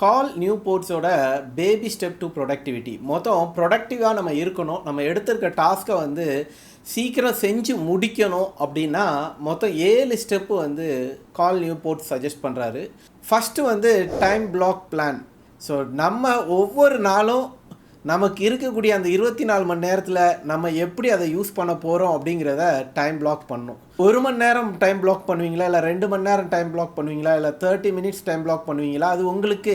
கால் நியூபோர்ட்ஸோட baby step to productivity. மொத்தம் ப்ரொடக்டிவாக நம்ம இருக்கணும், நம்ம எடுத்திருக்க டாஸ்க்கை வந்து சீக்கிரம் செஞ்சு முடிக்கணும் அப்படின்னா மொத்தம் 7 ஸ்டெப்பு வந்து கால் நியூபோர்ட் சஜஸ்ட் பண்ணுறாரு. ஃபஸ்ட்டு வந்து டைம் பிளாக் பிளான். ஸோ நம்ம ஒவ்வொரு நாளும் நமக்கு இருக்கக்கூடிய அந்த 24 மணி நேரத்தில் நம்ம எப்படி அதை யூஸ் பண்ண போகிறோம் அப்படிங்கிறத டைம் பிளாக் பண்ணணும். 1 மணி நேரம் டைம் பிளாக் பண்ணுவீங்களா, இல்லை 2 மணி நேரம் டைம் பிளாக் பண்ணுவீங்களா, இல்லை 30 மினிட்ஸ் டைம் பிளாக் பண்ணுவீங்களா? அது உங்களுக்கு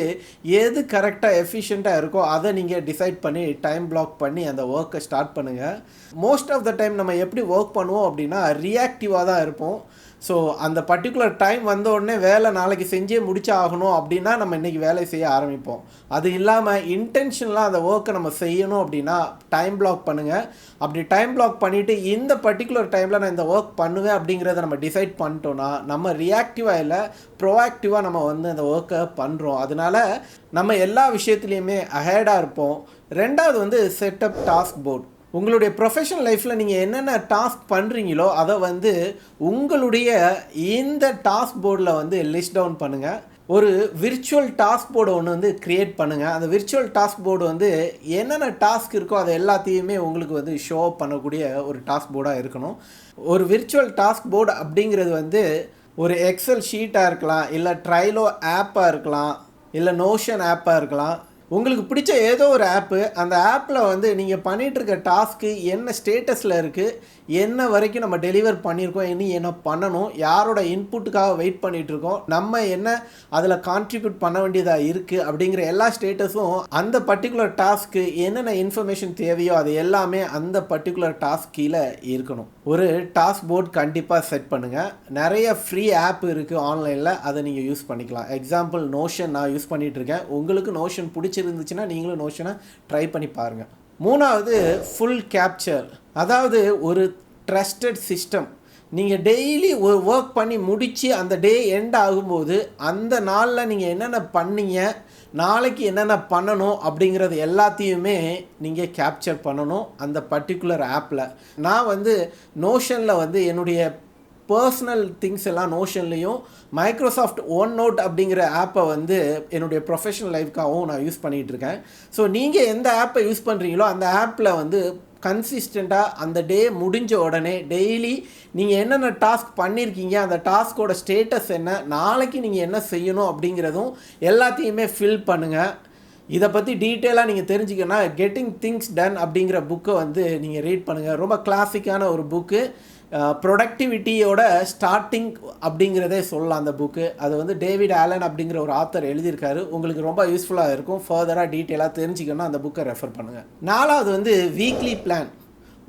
எது கரெக்டாக எஃபிஷியண்ட்டாக இருக்கோ அதை நீங்கள் டிசைட் பண்ணி டைம் பிளாக் பண்ணி அந்த ஒர்க்கை ஸ்டார்ட் பண்ணுங்கள். மோஸ்ட் ஆஃப் த டைம் நம்ம எப்படி ஒர்க் பண்ணுவோம் அப்படின்னா ரியாக்டிவாக தான் இருப்போம். ஸோ அந்த பர்டிகுலர் டைம் வந்த உடனே வேலை நாளைக்கு செஞ்சே முடிச்சு ஆகணும் அப்படின்னா நம்ம இன்றைக்கி வேலை செய்ய ஆரம்பிப்போம். அது இல்லாமல் இன்டென்ஷனலாக அந்த ஒர்க்கை நம்ம செய்யணும் அப்படின்னா டைம் பிளாக் பண்ணுங்கள். அப்படி டைம் பிளாக் பண்ணிவிட்டு இந்த பர்டிகுலர் டைமில் நான் இந்த ஒர்க் பண்ணுவேன் அப்படிங்கிறத நம்ம டிசைட் பண்ணிட்டோன்னா நம்ம ரியாக்டிவாக இல்லை ப்ரோஆக்டிவாக நம்ம வந்து அந்த ஒர்க்கை பண்ணுறோம். அதனால் நம்ம எல்லா விஷயத்துலையுமே அஹேடாக இருப்போம். ரெண்டாவது வந்து செட்டப் டாஸ்க் போர்ட். உங்களுடைய ப்ரொஃபஷனல் லைஃப்பில் நீங்கள் என்னென்ன டாஸ்க் பண்ணுறீங்களோ அதை வந்து உங்களுடைய இந்த டாஸ்க் போர்டில் வந்து லிஸ்ட் டவுன் பண்ணுங்கள். ஒரு விர்ச்சுவல் டாஸ்க் போர்டு ஒன்று வந்து க்ரியேட் பண்ணுங்கள். அந்த விர்ச்சுவல் டாஸ்க் போர்டு வந்து என்னென்ன டாஸ்க் இருக்கோ அது எல்லாத்தையுமே உங்களுக்கு வந்து ஷோ அப் பண்ணக்கூடிய ஒரு டாஸ்க் போர்டாக இருக்கணும். ஒரு விர்ச்சுவல் டாஸ்க் போர்டு அப்படிங்கிறது வந்து ஒரு எக்ஸல் ஷீட்டாக இருக்கலாம், இல்லை ட்ரைலோ ஆப்பாக இருக்கலாம், இல்லை நோஷன் ஆப்பாக இருக்கலாம். உங்களுக்கு பிடிச்ச ஏதோ ஒரு ஆப்பு, அந்த ஆப்பில் வந்து நீங்கள் பண்ணிகிட்ருக்க டாஸ்க்கு என்ன ஸ்டேட்டஸில் இருக்குது, என்ன வரைக்கும் நம்ம டெலிவர் பண்ணியிருக்கோம், இன்னும் என்ன பண்ணணும், யாரோட இன்புட்டுக்காக வெயிட் பண்ணிகிட்ருக்கோம், நம்ம என்ன அதில் கான்ட்ரிபியூட் பண்ண வேண்டியதாக இருக்குது அப்படிங்கிற எல்லா ஸ்டேட்டஸும் அந்த பர்டிகுலர் டாஸ்க்கு என்னென்ன இன்ஃபர்மேஷன் தேவையோ அது எல்லாமே அந்த பர்டிகுலர் டாஸ்க் கீழே இருக்கணும். ஒரு டாஸ்க் போர்ட் கண்டிப்பாக செட் பண்ணுங்கள். நிறைய ஃப்ரீ ஆப் இருக்குது ஆன்லைனில், அதை நீங்கள் யூஸ் பண்ணிக்கலாம். எக்ஸாம்பிள் நோஷன் நான் யூஸ் பண்ணிகிட்ருக்கேன். உங்களுக்கு நோஷன் பிடிச்சிருந்துச்சுன்னா நீங்களும் நோஷனை ட்ரை பண்ணி பாருங்கள். மூணாவது ஃபுல் கேப்சர். அதாவது ஒரு ட்ரஸ்டட் சிஸ்டம். நீங்கள் டெய்லி ஒரு ஒர்க் பண்ணி முடித்து அந்த டே எண்ட் ஆகும்போது அந்த நாளில் நீங்கள் என்னென்ன பண்ணீங்க, நாளைக்கு என்னென்ன பண்ணணும் அப்படிங்கிறது எல்லாத்தையுமே நீங்கள் கேப்சர் பண்ணணும் அந்த பர்டிகுலர் ஆப்பில். நான் வந்து நோஷனில் வந்து என்னுடைய பர்சனல் திங்ஸ் எல்லாம் நோஷன்லேயும், மைக்ரோசாஃப்ட் ஒன் நோட் அப்படிங்கிற ஆப்பை வந்து என்னுடைய ப்ரொஃபஷனல் லைஃப்க்காகவும் நான் யூஸ் பண்ணிகிட்ருக்கேன். ஸோ நீங்கள் எந்த ஆப்பை யூஸ் பண்ணுறீங்களோ அந்த ஆப்பில் வந்து கன்சிஸ்டண்ட்டாக அந்த டே முடிஞ்ச உடனே டெய்லி நீங்கள் என்னென்ன டாஸ்க் பண்ணியிருக்கீங்க, அந்த டாஸ்கோட ஸ்டேட்டஸ் என்ன, நாளைக்கு நீங்கள் என்ன செய்யணும் அப்படிங்கிறதும் எல்லாத்தையுமே ஃபில் பண்ணுங்கள். இதை பற்றி டீட்டெயிலாக நீங்கள் தெரிஞ்சுக்கணுன்னா கெட்டிங் திங்ஸ் டன் அப்படிங்கிற புக்கை வந்து நீங்கள் ரீட் பண்ணுங்கள். ரொம்ப கிளாசிக்கான ஒரு புக்கு. ப்ரொடக்டிவிட்டியோட ஸ்டார்டிங் அப்படிங்கிறதே சொல்லலாம் அந்த புக்கு. அது வந்து டேவிட் ஆலன் அப்படிங்கிற ஒரு ஆத்தர் எழுதியிருக்காரு. உங்களுக்கு ரொம்ப யூஸ்ஃபுல்லாக இருக்கும். ஃபர்தராக டீட்டெயிலாக தெரிஞ்சுக்கணும்னா அந்த புக்கை ரெஃபர் பண்ணுங்கள். நாலாவது வந்து வீக்லி பிளான்.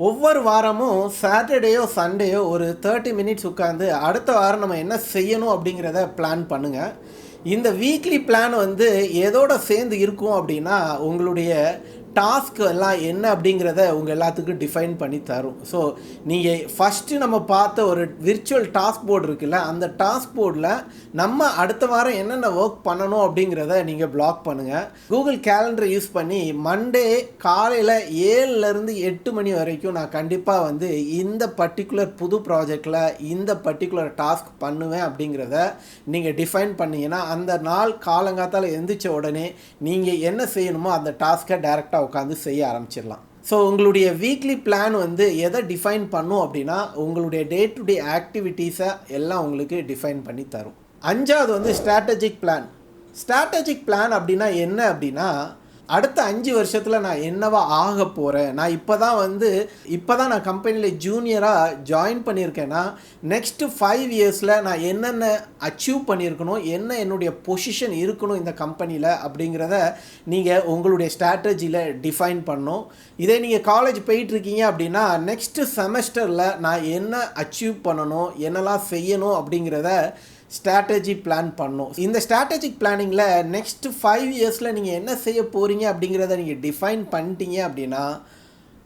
ஒவ்வொரு வாரமும் சாட்டர்டேயோ சண்டேயோ ஒரு 30 மினிட்ஸ் உட்காந்து அடுத்த வாரம் நம்ம என்ன செய்யணும் அப்படிங்கிறத பிளான் பண்ணுங்கள். இந்த வீக்லி பிளான் வந்து எதோட சேர்ந்து இருக்கும் அப்படின்னா உங்களுடைய டாஸ்க் எல்லாம் என்ன அப்படிங்கிறத உங்கள் எல்லாத்துக்கும் டிஃபைன் பண்ணி தரும். ஸோ நீங்கள் ஃபஸ்ட்டு நம்ம பார்த்த ஒரு விர்ச்சுவல் டாஸ்க் போர்டு இருக்குல்ல, அந்த டாஸ்க் போர்டில் நம்ம அடுத்த வாரம் என்னென்ன ஒர்க் பண்ணணும் அப்படிங்கிறத நீங்கள் பிளாக் பண்ணுங்கள். கூகுள் கேலண்டரை யூஸ் பண்ணி மண்டே காலையில் 7லேருந்து 8 மணி வரைக்கும் நான் கண்டிப்பாக வந்து இந்த பர்டிகுலர் புது ப்ராஜெக்டில் இந்த பர்டிகுலர் டாஸ்க் பண்ணுவேன் அப்படிங்கிறத நீங்கள் டிஃபைன் பண்ணிங்கன்னா அந்த நாள் காலங்காத்தால் எந்திரிச்ச உடனே நீங்கள் என்ன செய்யணுமோ அந்த டாஸ்க்கை டைரெக்டாக உட்காந்து செய்ய ஆரம்பிச்சிடலாம். ஸோ உங்களுடைய வீக்லி பிளான் வந்து எதை டிஃபைன் பண்ணும் அப்படின்னா உங்களுடைய டே டு டே ஆக்டிவிட்டீஸை எல்லாம் உங்களுக்கு டிஃபைன் பண்ணி தரும். அஞ்சாவது வந்து ஸ்ட்ராட்டஜிக் பிளான். ஸ்ட்ராட்டஜிக் பிளான் அப்படின்னா என்ன அப்படின்னா அடுத்த 5 வருஷத்தில் நான் என்னவா ஆக போகிறேன், நான் இப்போ தான் நான் கம்பெனியில் ஜூனியராக ஜாயின் பண்ணியிருக்கேன்னா நெக்ஸ்ட்டு 5 இயர்ஸில் நான் என்னென்ன அச்சீவ் பண்ணியிருக்கணும், என்ன என்னுடைய பொசிஷன் இருக்கணும் இந்த கம்பெனியில் அப்படிங்கிறத நீங்கள் உங்களுடைய ஸ்ட்ராட்டஜியில் டிஃபைன் பண்ணணும். இதே நீங்கள் காலேஜ் போயிட்டுருக்கீங்க அப்படின்னா நெக்ஸ்ட்டு செமஸ்டரில் நான் என்ன அச்சீவ் பண்ணணும், என்னெல்லாம் செய்யணும் அப்படிங்கிறத ஸ்ட்ராட்டஜி பிளான் பண்ணணும். இந்த ஸ்ட்ராட்டஜிக் பிளானிங்கில் நெக்ஸ்ட்டு 5 இயர்ஸில் நீங்கள் என்ன செய்ய போகிறீங்க அப்படிங்கிறத நீங்கள் டிஃபைன் பண்ணிட்டீங்க அப்படின்னா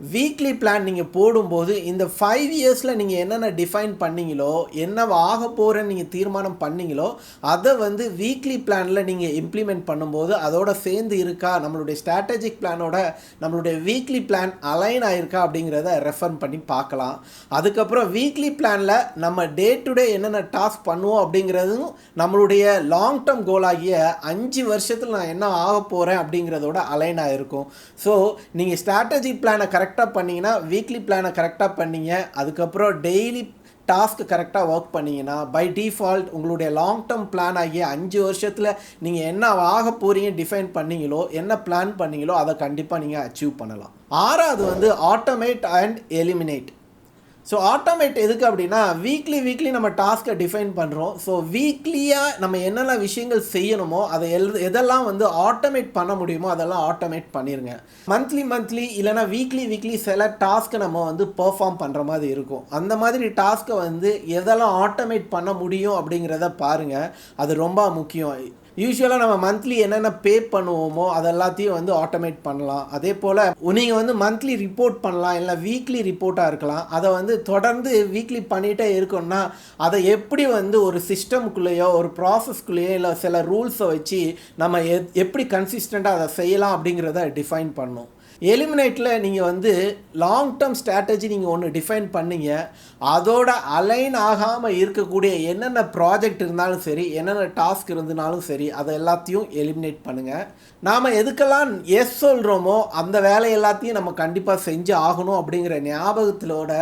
வீக்லி பிளான் நீங்கள் போடும்போது இந்த 5 இயர்ஸில் நீங்கள் என்னென்ன டிஃபைன் பண்ணீங்களோ, என்ன ஆக போகிறேன்னு நீங்கள் தீர்மானம் பண்ணீங்களோ, அதை வந்து வீக்லி பிளானில் நீங்கள் இம்ப்ளிமெண்ட் பண்ணும்போது அதோட சேர்ந்து இருக்கா, நம்மளுடைய ஸ்ட்ராட்டஜிக் பிளானோட நம்மளுடைய வீக்லி பிளான் அலைன் ஆயிருக்கா அப்படிங்கிறத ரெஃபர் பண்ணி பார்க்கலாம். அதுக்கப்புறம் வீக்லி பிளானில் நம்ம டே டு டே என்னென்ன டாஸ்க் பண்ணுவோம் அப்படிங்கிறதும் நம்மளுடைய லாங் டேர்ம் கோல் ஆகிய 5 வருஷத்தில் நான் என்ன ஆக போகிறேன் அப்படிங்கிறதோட அலைன் ஆகிருக்கும். ஸோ நீங்கள் ஸ்ட்ராட்டஜிக் பிளானை கரெக்டாக பண்ணிங்கன்னா, வீக்லி பிளானை கரெக்டாக பண்ணீங்க, அதுக்கப்புறம் டெய்லி டாஸ்க் கரெக்டாக ஒர்க் பண்ணிங்கன்னா பை டிஃபால்ட் உங்களுடைய லாங் டேர்ம் பிளான் ஆகிய 5 வருஷத்தில் நீங்கள் என்ன ஆக போகிறீங்க டிஃபைன் பண்ணீங்களோ, என்ன பிளான் பண்ணீங்களோ அதை கண்டிப்பாக நீங்கள் அச்சீவ் பண்ணலாம். 6வது வந்து automate and eliminate. So automate எதுக்கு அப்படின்னா, வீக்லி நம்ம டாஸ்க்கை டிஃபைன் பண்ணுறோம். ஸோ வீக்லியாக நம்ம என்னென்ன விஷயங்கள் செய்யணுமோ அதை எதெல்லாம் வந்து ஆட்டோமேட் பண்ண முடியுமோ அதெல்லாம் ஆட்டோமேட் பண்ணிடுங்க. மந்த்லி இல்லைனா வீக்லி சில டாஸ்க்கை நம்ம வந்து பெர்ஃபார்ம் பண்ணுற மாதிரி இருக்கும். அந்த மாதிரி டாஸ்க்கை வந்து எதெல்லாம் ஆட்டோமேட் பண்ண முடியும் அப்படிங்கிறத பாருங்கள். அது ரொம்ப முக்கியம். யூஸ்வலாக நம்ம மந்த்லி என்னென்ன பே பண்ணுவோமோ அதெல்லாத்தையும் வந்து ஆட்டோமேட் பண்ணலாம். அதே போல் நீங்கள் வந்து மந்த்லி ரிப்போர்ட் பண்ணலாம், இல்லை வீக்லி ரிப்போர்ட்டாக இருக்கலாம். அதை வந்து தொடர்ந்து வீக்லி பண்ணிகிட்டே இருக்கோம்னா அதை எப்படி வந்து ஒரு சிஸ்டம்குள்ளேயோ ஒரு ப்ராசஸ்குள்ளேயோ இல்லை சில ரூல்ஸை வச்சு நம்ம எப்படி கன்சிஸ்டண்ட்டாக அதை செய்யலாம் அப்படிங்கிறத டிஃபைன் பண்ணணும். எலிமினேட்டில் நீங்கள் வந்து லாங் டேர்ம் ஸ்ட்ராட்டஜி நீங்கள் ஒன்று டிஃபைன் பண்ணீங்க, அதோட அலைன் ஆகாமல் இருக்கக்கூடிய என்னென்ன ப்ராஜெக்ட் இருந்தாலும் சரி, என்னென்ன டாஸ்க் இருந்தாலும் சரி, அதை எல்லாத்தையும் எலிமினேட் பண்ணுங்கள். நாம் எதுக்கெல்லாம் எஸ் சொல்கிறோமோ அந்த வேலை எல்லாத்தையும் நம்ம கண்டிப்பாக செஞ்சு ஆகணும் அப்படிங்கிற ஞாபகத்திலோட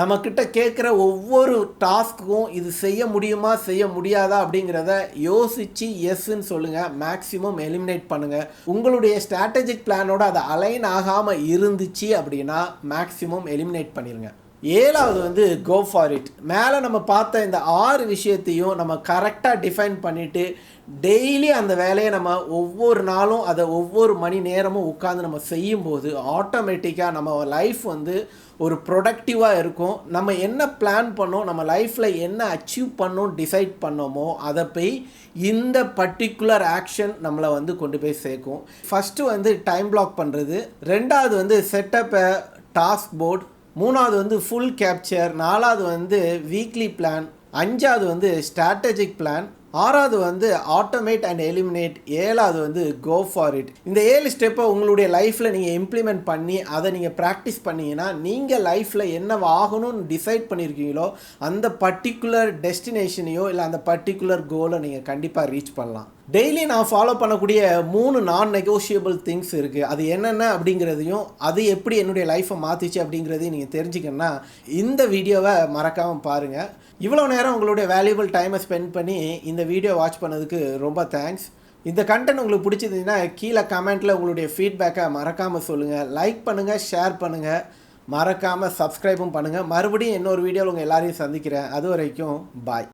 நம்மக்கிட்ட கேட்குற ஒவ்வொரு டாஸ்க்கும் இது செய்ய முடியுமா செய்ய முடியாதா அப்படிங்கிறத யோசித்து எஸ்ன்னு சொல்லுங்கள். மேக்ஸிமம் எலிமினேட் பண்ணுங்கள். உங்களுடைய ஸ்ட்ராட்டஜிக் பிளானோட அதை அலைன் ஆகாமல் இருந்துச்சு அப்படின்னா மேக்ஸிமம் எலிமினேட் பண்ணிடுங்க. 7வது வந்து கோ ஃபார் இட். மேலே நம்ம பார்த்த இந்த 6 விஷயத்தையும் நம்ம கரெக்டாக டிஃபைன் பண்ணிவிட்டு டெய்லி அந்த வேலையை நம்ம ஒவ்வொரு நாளும் அதை ஒவ்வொரு மணி நேரமும் உட்காந்து நம்ம செய்யும்போது ஆட்டோமேட்டிக்காக நம்ம லைஃப் வந்து ஒரு ப்ரொடக்டிவாக இருக்கும். நம்ம என்ன பிளான் பண்ணோம், நம்ம லைஃப்பில் என்ன அச்சீவ் பண்ணோம் டிசைட் பண்ணோமோ அதை போய் இந்த பர்டிகுலர் ஆக்ஷன் நம்மளை வந்து கொண்டு போய் சேர்க்கும். ஃபஸ்ட்டு வந்து டைம் பிளாக் பண்ணுறது, 2வது வந்து செட்டப் டாஸ்க் போர்டு, 3வது வந்து ஃபுல் கேப்சர், 4வது வந்து வீக்லி பிளான், 5வது வந்து ஸ்ட்ராட்டஜிக் பிளான், 6வது வந்து ஆட்டோமேட் அண்ட் எலிமினேட், 7வது வந்து கோ ஃபார் இட். இந்த 7 ஸ்டெப்பை உங்களுடைய லைஃப்பில் நீங்கள் இம்ப்ளிமெண்ட் பண்ணி அதை நீங்கள் ப்ராக்டிஸ் பண்ணிங்கன்னா நீங்கள் லைஃப்பில் என்ன ஆகணும்னு டிசைட் பண்ணியிருக்கீங்களோ அந்த பர்டிகுலர் டெஸ்டினேஷனையோ இல்லை அந்த பர்டிகுலர் கோலை நீங்கள் கண்டிப்பாக ரீச் பண்ணலாம். டெய்லி நான் ஃபாலோ பண்ணக்கூடிய 3 நான் நெகோஷியபிள் திங்ஸ் இருக்குது. அது என்னென்ன அப்படிங்கிறதையும் அது எப்படி என்னுடைய லைஃப்பை மாற்றிச்சு அப்படிங்கிறதையும் நீங்கள் தெரிஞ்சுக்கணுன்னா இந்த வீடியோவை மறக்காமல் பாருங்கள். இவ்வளோ நேரம் உங்களுடைய வேல்யூபிள் டைமை ஸ்பெண்ட் பண்ணி இந்த வீடியோ வாட்ச் பண்ணதுக்கு ரொம்ப தேங்க்ஸ். இந்த கண்டென்ட் உங்களுக்கு பிடிச்சதுன்னா கீழே கமெண்ட்டில் உங்களுடைய ஃபீட்பேக்கை மறக்காமல் சொல்லுங்கள். லைக் பண்ணுங்கள், ஷேர் பண்ணுங்கள், மறக்காமல் சப்ஸ்கிரைபும் பண்ணுங்கள். மறுபடியும் இன்னொரு வீடியோவில் உங்கள் எல்லாரையும் சந்திக்கிறேன். அது வரைக்கும் பாய்.